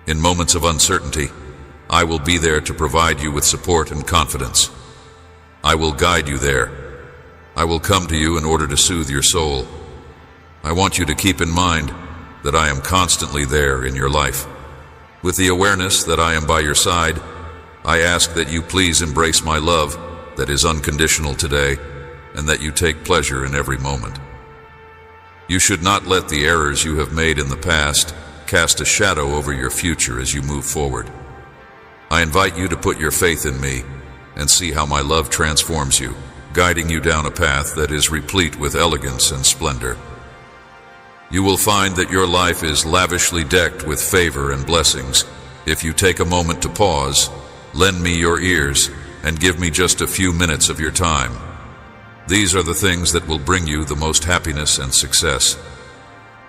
Speaker 1: In moments of uncertainty, I will be there to provide you with support and confidence. I will guide you there. I will come to you in order to soothe your soul. I want you to keep in mind that I am constantly there in your life. With the awareness that I am by your side, I ask that you please embrace my love that is unconditional today, and that you take pleasure in every moment. You should not let the errors you have made in the past cast a shadow over your future as you move forward. I invite you to put your faith in me and see how my love transforms you, guiding you down a path that is replete with elegance and splendor. You will find that your life is lavishly decked with favor and blessings if you take a moment to pause, lend me your ears, and give me just a few minutes of your time. These are the things that will bring you the most happiness and success.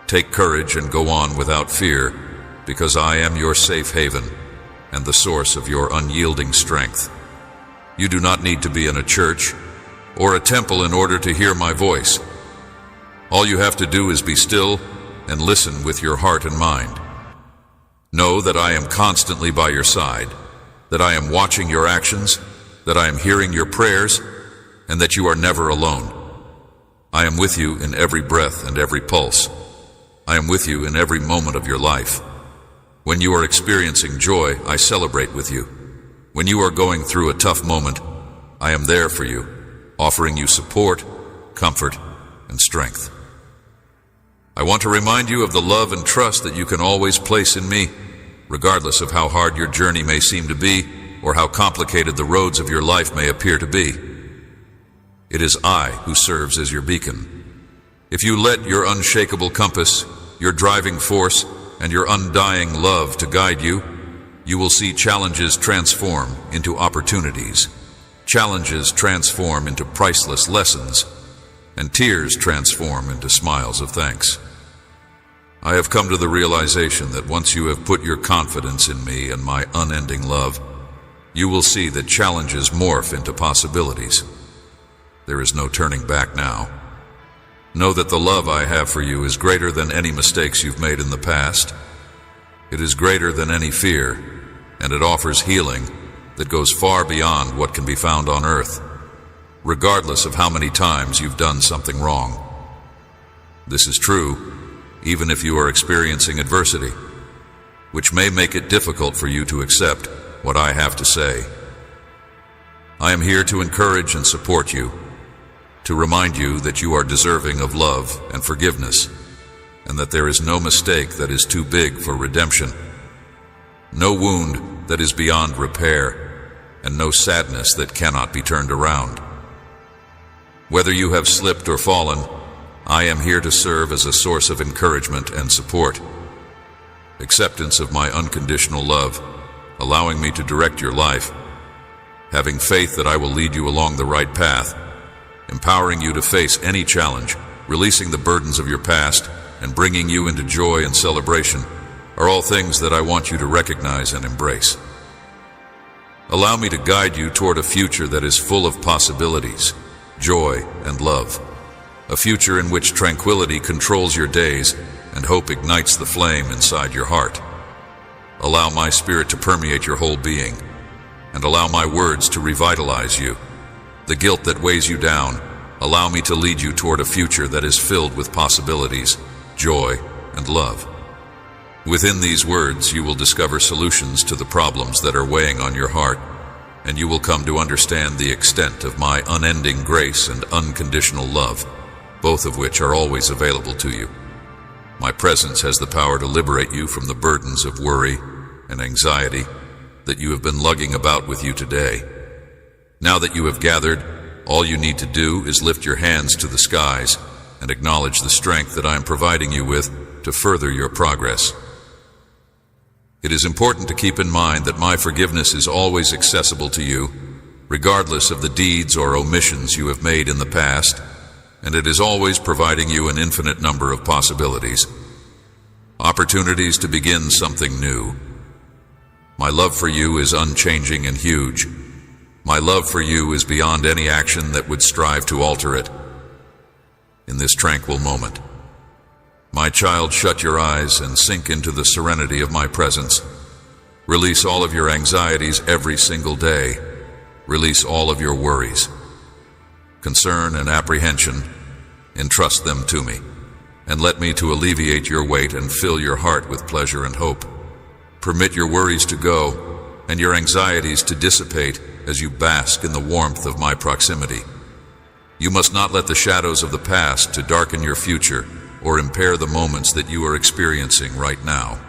Speaker 1: Take courage and go on without fear, because I am your safe haven and the source of your unyielding strength. You do not need to be in a church or a temple in order to hear my voice. All you have to do is be still and listen with your heart and mind. Know that I am constantly by your side, that I am watching your actions, that I am hearing your prayers, and that you are never alone. I am with you in every breath and every pulse. I am with you in every moment of your life. When you are experiencing joy, I celebrate with you. When you are going through a tough moment, I am there for you, offering you support, comfort, and strength. I want to remind you of the love and trust that you can always place in me, regardless of how hard your journey may seem to be or how complicated the roads of your life may appear to be. It is I who serves as your beacon. If you let your unshakable compass, your driving force, and your undying love to guide you, you will see challenges transform into opportunities, challenges transform into priceless lessons, and tears transform into smiles of thanks. I have come to the realization that once you have put your confidence in me and my unending love, you will see that challenges morph into possibilities. There is no turning back now. Know that the love I have for you is greater than any mistakes you've made in the past. It is greater than any fear, and it offers healing that goes far beyond what can be found on earth, regardless of how many times you've done something wrong. This is true, even if you are experiencing adversity, which may make it difficult for you to accept what I have to say. I am here to encourage and support you, to remind you that you are deserving of love and forgiveness, and that there is no mistake that is too big for redemption, no wound that is beyond repair, and no sadness that cannot be turned around. Whether you have slipped or fallen, I am here to serve as a source of encouragement and support. Acceptance of my unconditional love, allowing me to direct your life, having faith that I will lead you along the right path, empowering you to face any challenge, releasing the burdens of your past, and bringing you into joy and celebration, are all things that I want you to recognize and embrace. Allow me to guide you toward a future that is full of possibilities, joy, and love. A future in which tranquility controls your days and hope ignites the flame inside your heart. Allow my spirit to permeate your whole being, and allow my words to revitalize you. The guilt that weighs you down, allow me to lead you toward a future that is filled with possibilities, joy, and love. Within these words, you will discover solutions to the problems that are weighing on your heart, and you will come to understand the extent of my unending grace and unconditional love, both of which are always available to you. My presence has the power to liberate you from the burdens of worry and anxiety that you have been lugging about with you today. Now that you have gathered, all you need to do is lift your hands to the skies and acknowledge the strength that I am providing you with to further your progress. It is important to keep in mind that my forgiveness is always accessible to you, regardless of the deeds or omissions you have made in the past, and it is always providing you an infinite number of possibilities, opportunities to begin something new. My love for you is unchanging and huge. My love for you is beyond any action that would strive to alter it. In this tranquil moment, my child, shut your eyes and sink into the serenity of my presence. Release all of your anxieties every single day. Release all of your worries, concern, and apprehension. Entrust them to me, and let me to alleviate your weight and fill your heart with pleasure and hope. Permit your worries to go and your anxieties to dissipate as you bask in the warmth of my proximity. You must not let the shadows of the past to darken your future or impair the moments that you are experiencing right now.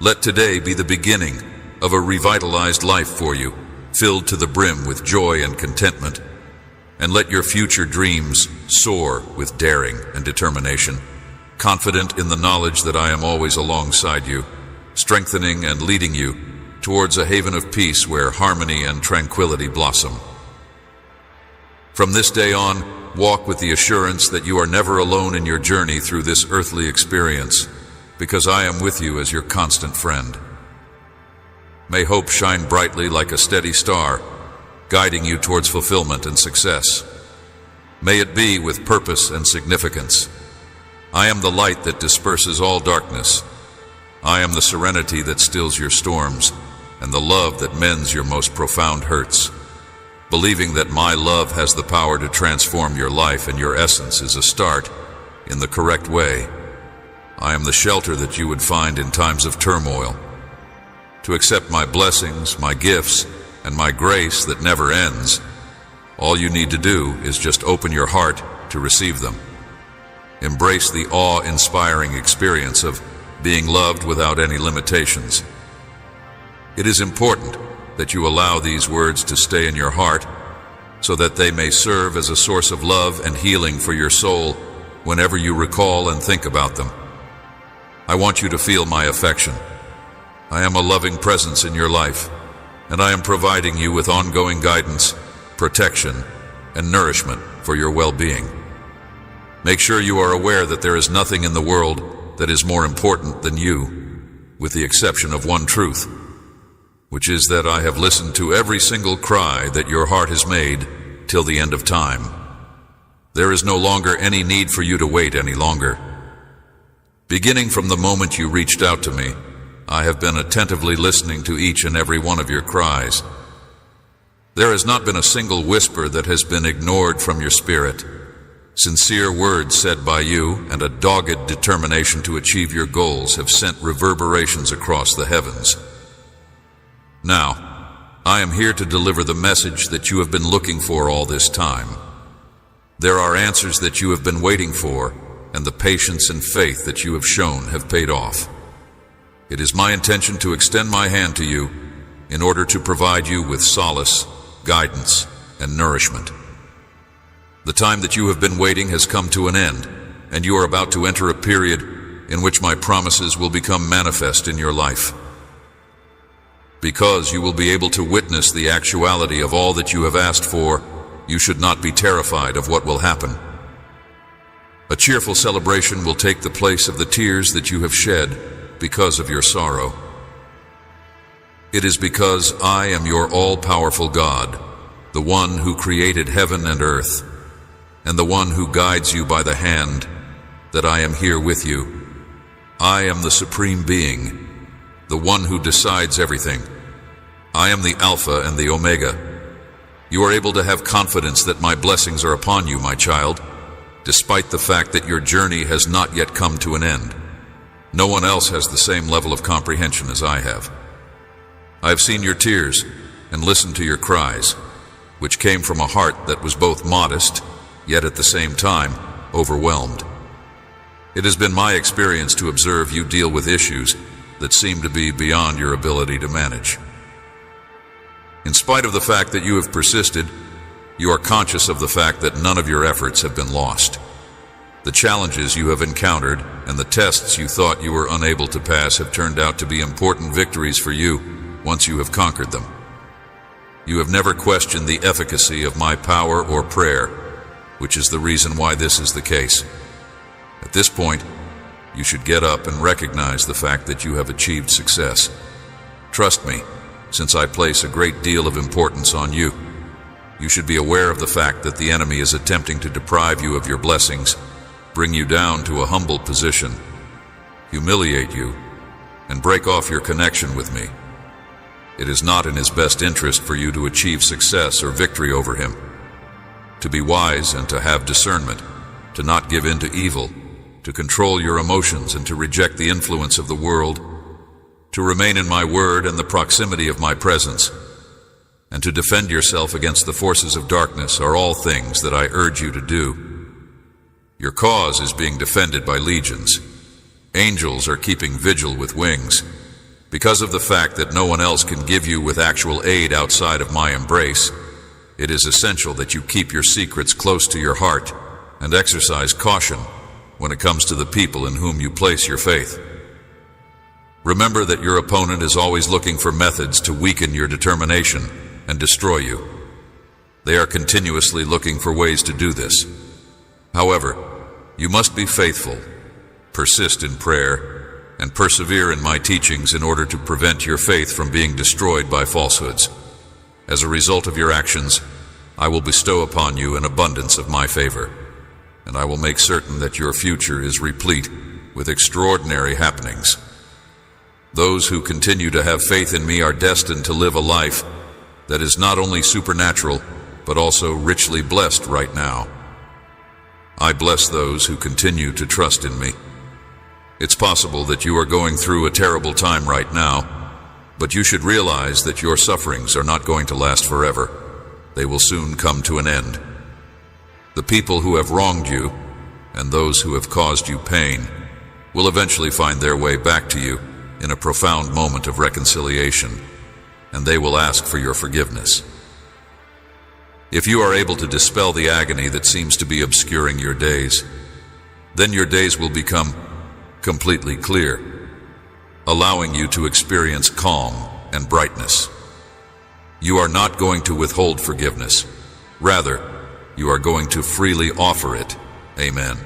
Speaker 1: Let today be the beginning of a revitalized life for you, filled to the brim with joy and contentment. And let your future dreams soar with daring and determination, confident in the knowledge that I am always alongside you, strengthening and leading you towards a haven of peace where harmony and tranquility blossom. From this day on, walk with the assurance that you are never alone in your journey through this earthly experience, because I am with you as your constant friend. May hope shine brightly like a steady star, guiding you towards fulfillment and success. May it be with purpose and significance. I am the light that disperses all darkness. I am the serenity that stills your storms, and the love that mends your most profound hurts. Believing that my love has the power to transform your life and your essence is a start in the correct way. I am the shelter that you would find in times of turmoil. To accept my blessings, my gifts, and my grace that never ends, all you need to do is just open your heart to receive them. Embrace the awe-inspiring experience of being loved without any limitations. It is important that you allow these words to stay in your heart so that they may serve as a source of love and healing for your soul whenever you recall and think about them. I want you to feel my affection. I am a loving presence in your life, and I am providing you with ongoing guidance, protection, and nourishment for your well-being. Make sure you are aware that there is nothing in the world that is more important than you, with the exception of one truth, which is that I have listened to every single cry that your heart has made till the end of time. There is no longer any need for you to wait any longer. Beginning from the moment you reached out to me, I have been attentively listening to each and every one of your cries. There has not been a single whisper that has been ignored from your spirit. Sincere words said by you and a dogged determination to achieve your goals have sent reverberations across the heavens. Now, I am here to deliver the message that you have been looking for all this time. There are answers that you have been waiting for, and the patience and faith that you have shown have paid off. It is my intention to extend my hand to you in order to provide you with solace, guidance, and nourishment. The time that you have been waiting has come to an end, and you are about to enter a period in which my promises will become manifest in your life. Because you will be able to witness the actuality of all that you have asked for, you should not be terrified of what will happen. A cheerful celebration will take the place of the tears that you have shed because of your sorrow. It is because I am your all-powerful God, the one who created heaven and earth, and the one who guides you by the hand, that I am here with you. I am the Supreme Being, the one who decides everything. I am the Alpha and the Omega. You are able to have confidence that my blessings are upon you, my child, despite the fact that your journey has not yet come to an end. No one else has the same level of comprehension as I have. I have seen your tears and listened to your cries, which came from a heart that was both modest, yet at the same time overwhelmed. It has been my experience to observe you deal with issues that seem to be beyond your ability to manage. In spite of the fact that you have persisted, you are conscious of the fact that none of your efforts have been lost. The challenges you have encountered and the tests you thought you were unable to pass have turned out to be important victories for you once you have conquered them. You have never questioned the efficacy of my power or prayer, which is the reason why this is the case. At this point, you should get up and recognize the fact that you have achieved success. Trust me, since I place a great deal of importance on you. You should be aware of the fact that the enemy is attempting to deprive you of your blessings, bring you down to a humble position, humiliate you, and break off your connection with me. It is not in his best interest for you to achieve success or victory over him. To be wise and to have discernment, to not give in to evil, to control your emotions and to reject the influence of the world, to remain in my word and the proximity of my presence, and to defend yourself against the forces of darkness are all things that I urge you to do. Your cause is being defended by legions. Angels are keeping vigil with wings. Because of the fact that no one else can give you with actual aid outside of my embrace, it is essential that you keep your secrets close to your heart and exercise caution when it comes to the people in whom you place your faith. Remember that your opponent is always looking for methods to weaken your determination and destroy you. They are continuously looking for ways to do this. However, you must be faithful, persist in prayer, and persevere in my teachings in order to prevent your faith from being destroyed by falsehoods. As a result of your actions, I will bestow upon you an abundance of my favor, and I will make certain that your future is replete with extraordinary happenings. Those who continue to have faith in me are destined to live a life that is not only supernatural, but also richly blessed right now. I bless those who continue to trust in me. It's possible that you are going through a terrible time right now, but you should realize that your sufferings are not going to last forever. They will soon come to an end. The people who have wronged you, and those who have caused you pain, will eventually find their way back to you in a profound moment of reconciliation, and they will ask for your forgiveness. If you are able to dispel the agony that seems to be obscuring your days, then your days will become completely clear, allowing you to experience calm and brightness. You are not going to withhold forgiveness. Rather, you are going to freely offer it. Amen.